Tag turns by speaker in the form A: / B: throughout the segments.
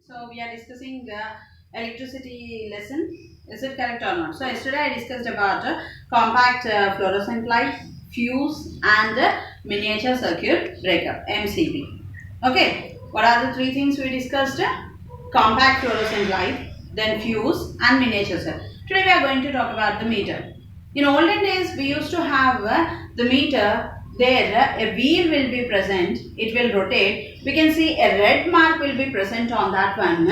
A: So we are discussing the electricity lesson. Is it correct or not? So yesterday I discussed about compact fluorescent light, fuse and miniature circuit breaker (MCB). Okay. What are the three things we discussed? Compact fluorescent light, then fuse and miniature circuit. Today we are going to talk about the meter. In olden days we used to have the meter. There a wheel will be present, it will rotate. We can see a red mark will be present on that one.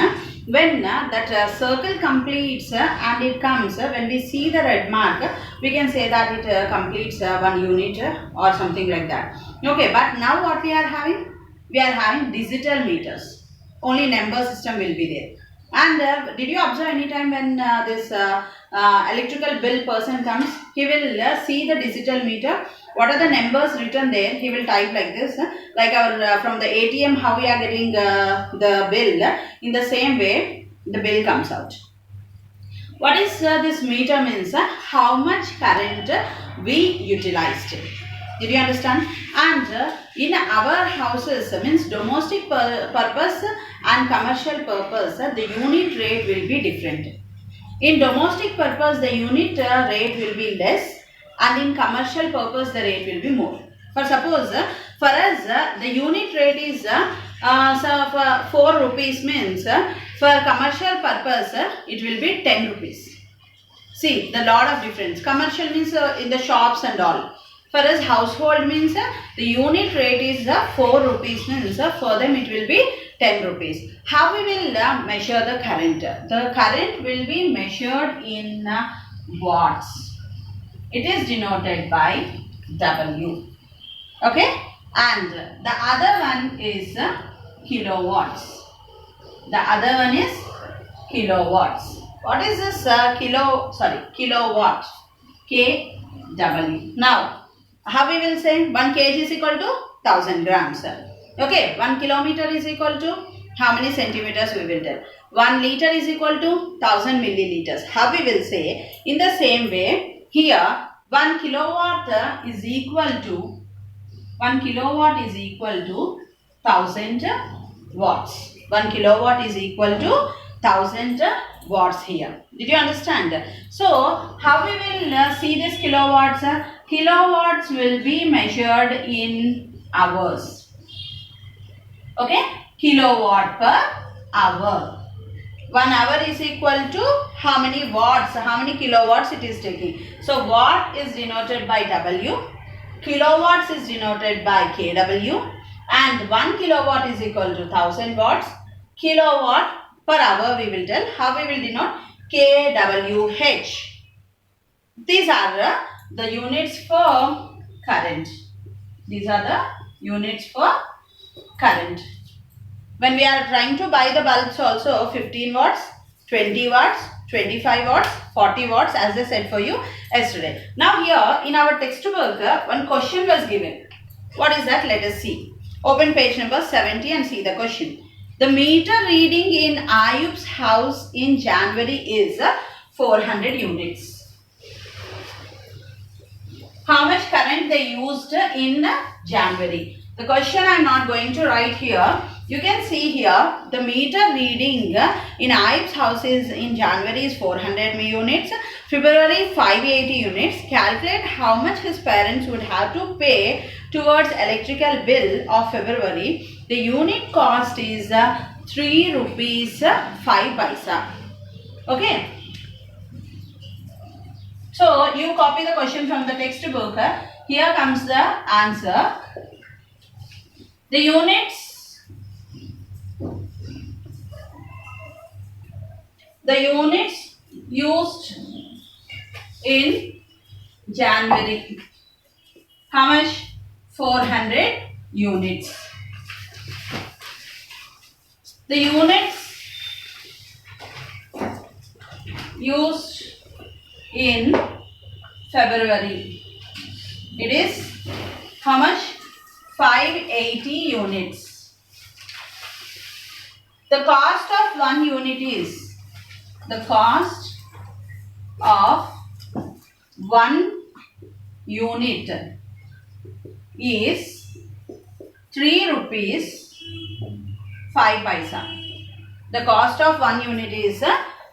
A: When that circle completes and it comes, when we see the red mark, we can say that it completes 1 unit or something like that. Okay, but now what we are having? We are having digital meters. Only number system will be there. And did you observe any time when this electrical bill person comes, he will see the digital meter. What are the numbers written there? He will type like this. Like our from the ATM, how we are getting the bill. In the same way, the bill comes out. What is this meter means? How much current we utilized. Did you understand? And in our houses, means domestic purpose and commercial purpose, the unit rate will be different. In domestic purpose, the unit rate will be less, and in commercial purpose, the rate will be more. For suppose, for us, the unit rate is so for 4 rupees means for commercial purpose, it will be 10 rupees. See, the lot of difference. Commercial means in the shops and all. For us, household means the unit rate is 4 rupees means for them it will be 10 rupees. How we will measure the current? The current will be measured in watts. It is denoted by W. Okay? And the other one is kilowatts. The other one is kilowatts. What is this kilowatt? KW. Now, how we will say 1 kg is equal to 1000 grams. Okay, 1 kilometer is equal to how many centimeters we will tell. 1 liter is equal to 1000 milliliters. How we will say? In the same way, here 1 kilowatt is equal to 1000 watts. 1 kilowatt is equal to 1000 watts here. Did you understand? So, how we will see this kilowatts? Kilowatts will be measured in hours. Okay? Kilowatt per hour. 1 hour is equal to how many watts, how many kilowatts it is taking. So, watt is denoted by W, kilowatts is denoted by kW, and 1 kilowatt is equal to 1000 watts. Kilowatt per hour we will tell. How we will denote? kWh. These are the units for current. These are the units for current. When we are trying to buy the bulbs also, 15 watts, 20 watts, 25 watts, 40 watts as I said for you yesterday. Now here in our textbook, one question was given. What is that? Let us see. Open page number 70 and see the question. The meter reading in Ayub's house in January is 400 units. How much current they used in January? The question I am not going to write here. You can see here the meter reading in Ayub's house is in January is 400 units. February 580 units. Calculate how much his parents would have to pay towards electrical bill of February. The unit cost is 3 rupees 5 paisa. Okay. So, you copy the question from the textbook. Here comes the answer. The units used in January. How much? 400 units. The units used in February. It is how much? 580 units. The cost of 1 unit is, the cost of 1 unit is 3 rupees 5 paisa. The cost of 1 unit is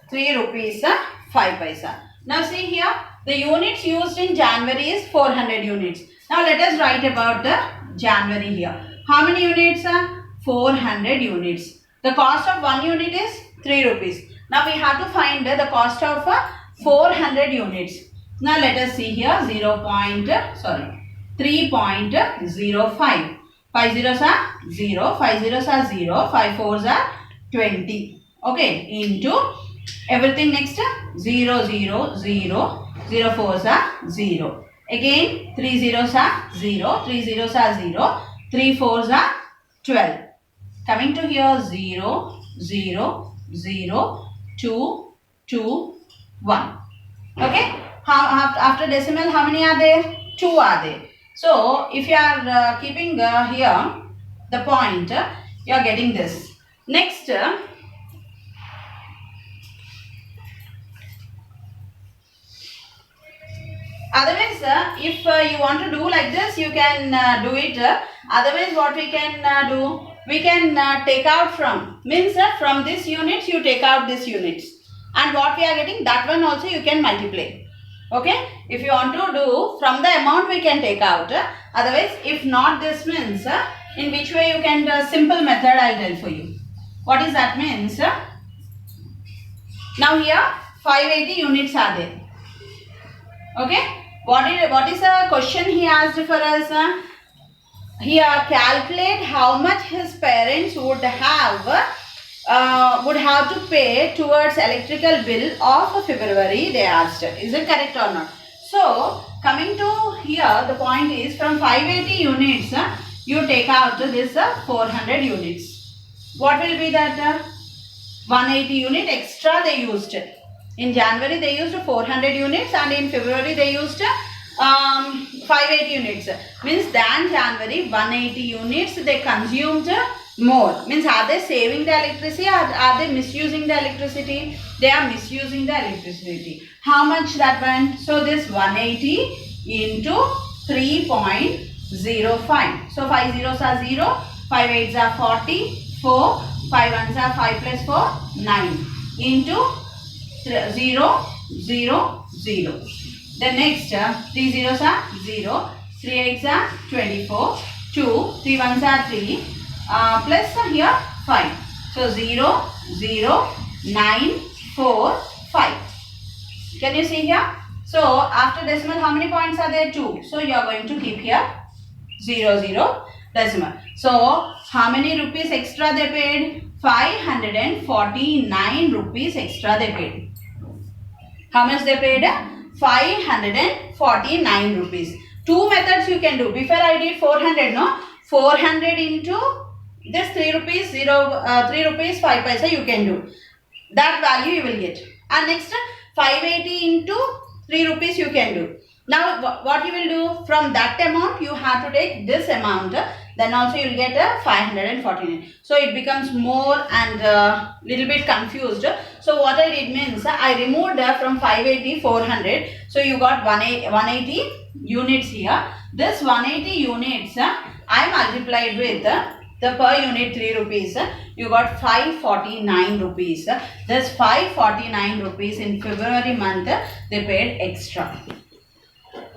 A: 3 rupees 5 paisa. Now see here, the units used in January is 400 units. Now let us write about the January here. How many units? 400 units. The cost of 1 unit is 3 rupees. Now we have to find the cost of 400 units. Now let us see here 3.05. 5 zeros are 0, 5 zeros are 0, 5 fours are 20. Okay, into everything next 0, 0, 0, 0 fours are 0. Again 3 zeros are 0, 3 zeros are 0, 3 fours are 12. Coming to here 0, 0, 0, 2, 2, 1. Okay, after decimal how many are there? 2 are there. So if you are keeping here the point, you are getting this. Next, otherwise if you want to do like this, you can do it. Otherwise what we can do, we can take out from, means from this units you take out this units, and what we are getting, that one also you can multiply. Okay, if you want to do from the amount we can take out. Otherwise if not, this means in which way you can simple method I will tell for you. What is that means? Now here 580 units are there. Okay, what is the question he asked for us? Here calculate how much his parents would have to pay towards electrical bill of February, they asked. Is it correct or not? So coming to here, the point is from 580 units you take out this 400 units. What will be that? 180 unit extra they used. In January they used 400 units and in February they used 580 units. Means than January 180 units they consumed more. Means are they saving the electricity or are they misusing the electricity? They are misusing the electricity. How much that went? So this 180 into 3.05. So 5 zeros are 0, 5 eights are 40, 4, 5 ones are 5 plus 4, 9 into 0, 0, 0. Then next 3 zeros are 0, 3 eights are 24, 2, 3 ones are 3, plus here 5. So 0, 0, 9, 4, 5. Can you see here? So after decimal how many points are there? 2. So you are going to keep here 0, 0 decimal. So how many rupees extra they paid? 549 rupees extra they paid. How much they paid? 549 rupees. Two methods you can do. Before I did 400, no? 400 into this 3 rupees 3 rupees 5 paisa you can do. That value you will get. And next 580 into 3 rupees you can do. Now what you will do? From that amount you have to take this amount. Then also you will get 549. So it becomes more and little bit confused. So what I did means I removed from 580 400. So you got 180 units here. This 180 units I multiplied with the per unit 3 rupees. You got 549 rupees. This 549 rupees in February month they paid extra.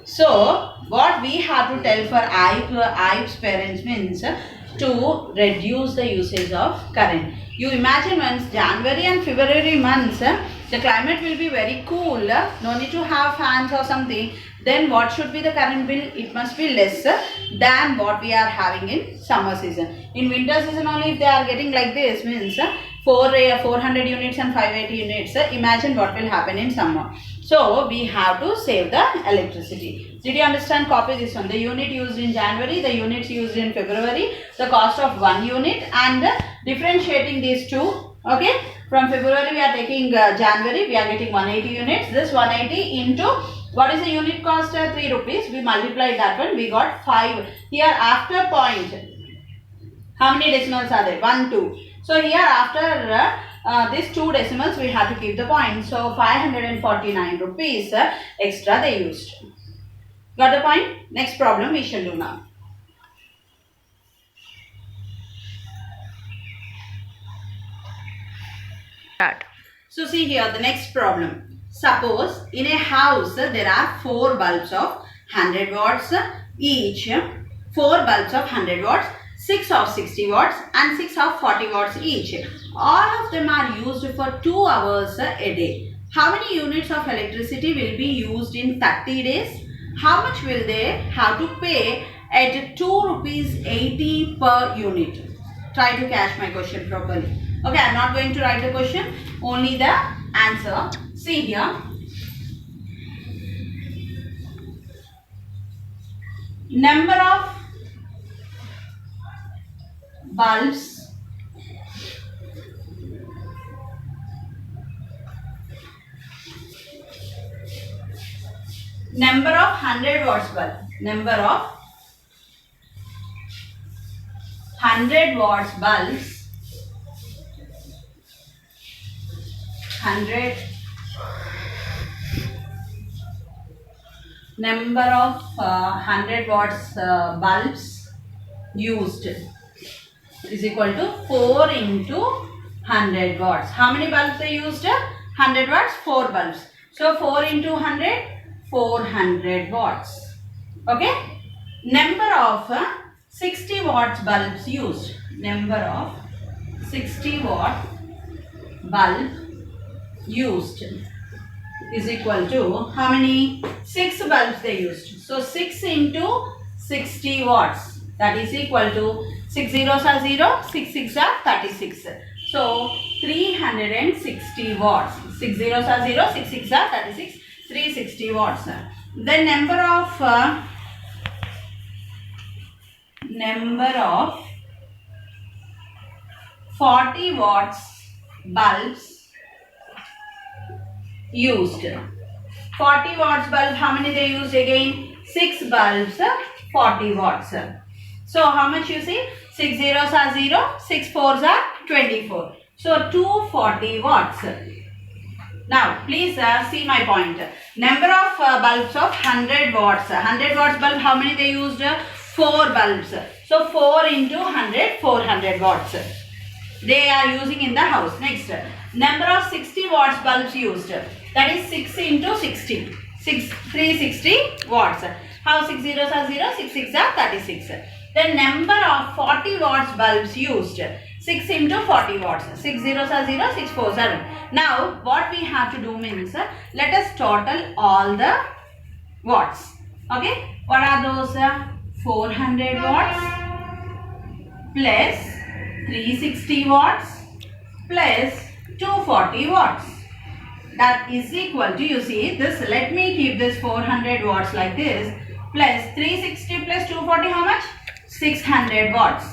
A: So what we have to tell for IP's parents means to reduce the usage of current. You imagine once January and February months the climate will be very cool, no need to have fans or something. Then what should be the current bill? It must be less than what we are having in summer season. In winter season only if they are getting like this means 400 units and 580 units. Imagine what will happen in summer. So we have to save the electricity. Did you understand? Copy this one. The unit used in January, the units used in February, the cost of 1 unit and differentiating these two. Okay. From February we are taking January, we are getting 180 units. This 180 into what is the unit cost? 3 rupees. We multiplied that one. We got 5. Here after point, how many decimals are there? 1, 2. So here after these 2 decimals we have to keep the point. So 549 rupees extra they used. Got the point? Next problem we shall do now.
B: Start.
A: So see here the next problem. Suppose in a house there are 4 bulbs of 100 watts each, 4 bulbs of 100 watts, 6 of 60 watts and 6 of 40 watts each. All of them are used for 2 hours a day. How many units of electricity will be used in 30 days? How much will they have to pay at 2 rupees 80 per unit? Try to catch my question properly. Okay, I am not going to write the question, only the answer. See here. Number of bulbs number of 100 watts bulb, number of 100 watts bulbs, 100 number of 100 watts bulbs used is equal to 4 into 100 watts. How many bulbs they used? 100 watts, 4 bulbs. So 4 into 100, 400 watts. Okay. Number of 60 watts bulbs used. Number of 60 watt bulb used is equal to how many? 6 bulbs they used. So 6 into 60 watts, that is equal to 6 zeros are 0, 6 6 are 36. So 360 watts. 6 zeros are 0, 6 6 are 36, 360 watts. The number of 40 watts bulbs used. 40 watts bulb, how many they used again? 6 bulbs, 40 watts. So how much you see? 6 zeros are 0, 6 fours are 24. So 240 watts. Now please see my point. Number of bulbs of 100 watts. 100 watts bulb, how many they used? 4 bulbs. So 4 into 100, 400 watts. They are using in the house. Next, number of 60 watts bulbs used. That is 6 into 60. 360 watts. How 6 zeros are 0, 6 6 are 36. The number of 40 watts bulbs used. 6 into 40 watts. 6 zeros are 0, 6 fours are 1. Now, what we have to do means, let us total all the watts. Okay. What are those? 400 watts plus 360 watts plus 240 watts. That is equal to, you see this, let me keep this 400 watts like this, plus 360 plus 240, how much? 600 watts.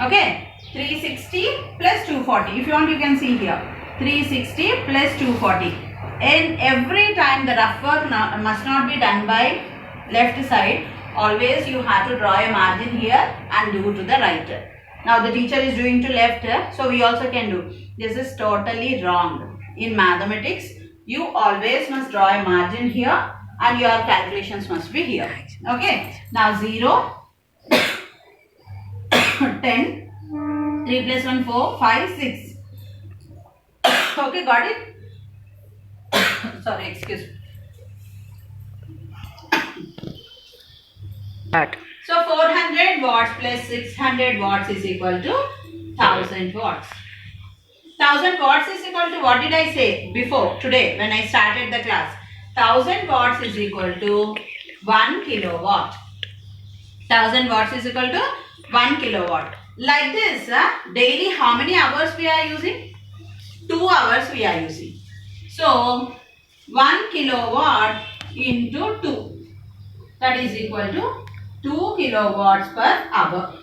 A: Okay, 360 plus 240. If you want, you can see here, 360 plus 240. And every time the rough work must not be done by left side. Always you have to draw a margin here and do to the right. Now the teacher is doing to left, so we also can do. This is totally wrong. In mathematics, you always must draw a margin here and your calculations must be here. Okay. Now 0, 10, 3 plus 1, 4, 5, 6. Okay, got it? Sorry, excuse me.
B: Start.
A: So 400 watts plus 600 watts is equal to 1000 watts. 1000 watts is equal to, what did I say before today when I started the class? 1000 watts is equal to 1 kilowatt. 1000 watts is equal to 1 kilowatt. Like this, daily how many hours we are using? 2 hours we are using. So 1 kilowatt into 2, that is equal to 2 kilowatts per hour.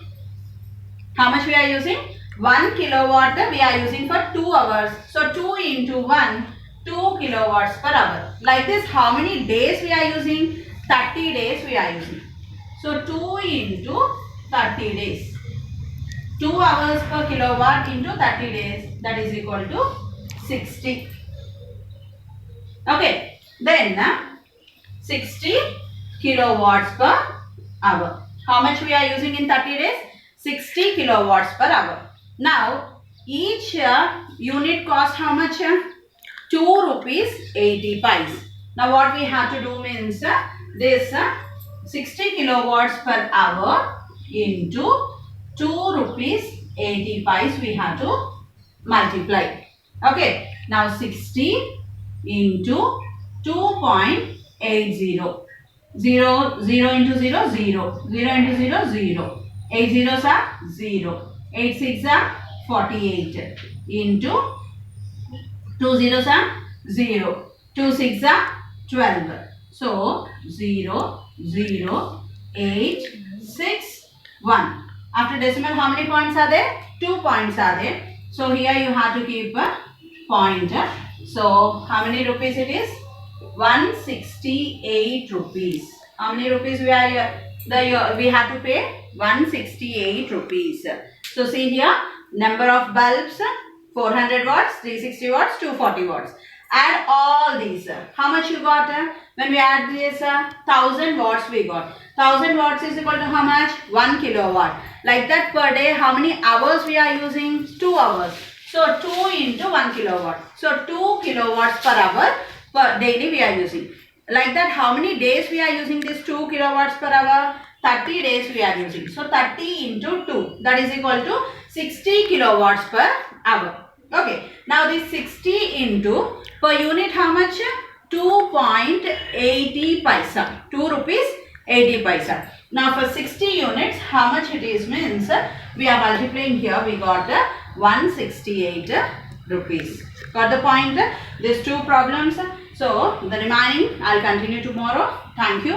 A: How much we are using? 1 kilowatt we are using for 2 hours. So 2 into 1, 2 kilowatts per hour. Like this, how many days we are using? 30 days we are using. So 2 into 30 days. 2 hours per kilowatt into 30 days, that is equal to 60. Okay, then 60 kilowatts per hour. How much we are using in 30 days? 60 kilowatts per hour. Now, each unit cost how much? 2 rupees 80 pice. Now what we have to do means this 60 kilowatts per hour into 2 rupees 80 pice we have to multiply. Okay. Now 60 into 2.80. 0 into 0 0 into 0 0. 8 zeros are 0. 8 6 are 48 into 2 zeros are 0. 2 6 are 12. So 0 0 8 6 1. After decimal how many points are there? 2 points are there. So here you have to keep a point. So how many rupees it is? 168 rupees. How many rupees we have to pay? 168 rupees. So see here, number of bulbs 400 watts, 360 watts, 240 watts. Add all these. How much you got? When we add this 1000 watts we got. 1000 watts is equal to how much? 1 kilowatt. Like that per day how many hours we are using? 2 hours. So 2 into 1 kilowatt. So 2 kilowatts per hour per daily we are using. Like that how many days we are using this 2 kilowatts per hour? 30 days we are using. So 30 into 2 that is equal to 60 kilowatts per hour. Okay. Now this 60 into per unit how much? 2.80 paisa. 2 rupees 80 paisa. Now for 60 units how much it is means we are multiplying here we got 168 rupees. Got the point? These two problems. So the remaining I'll continue tomorrow. Thank you.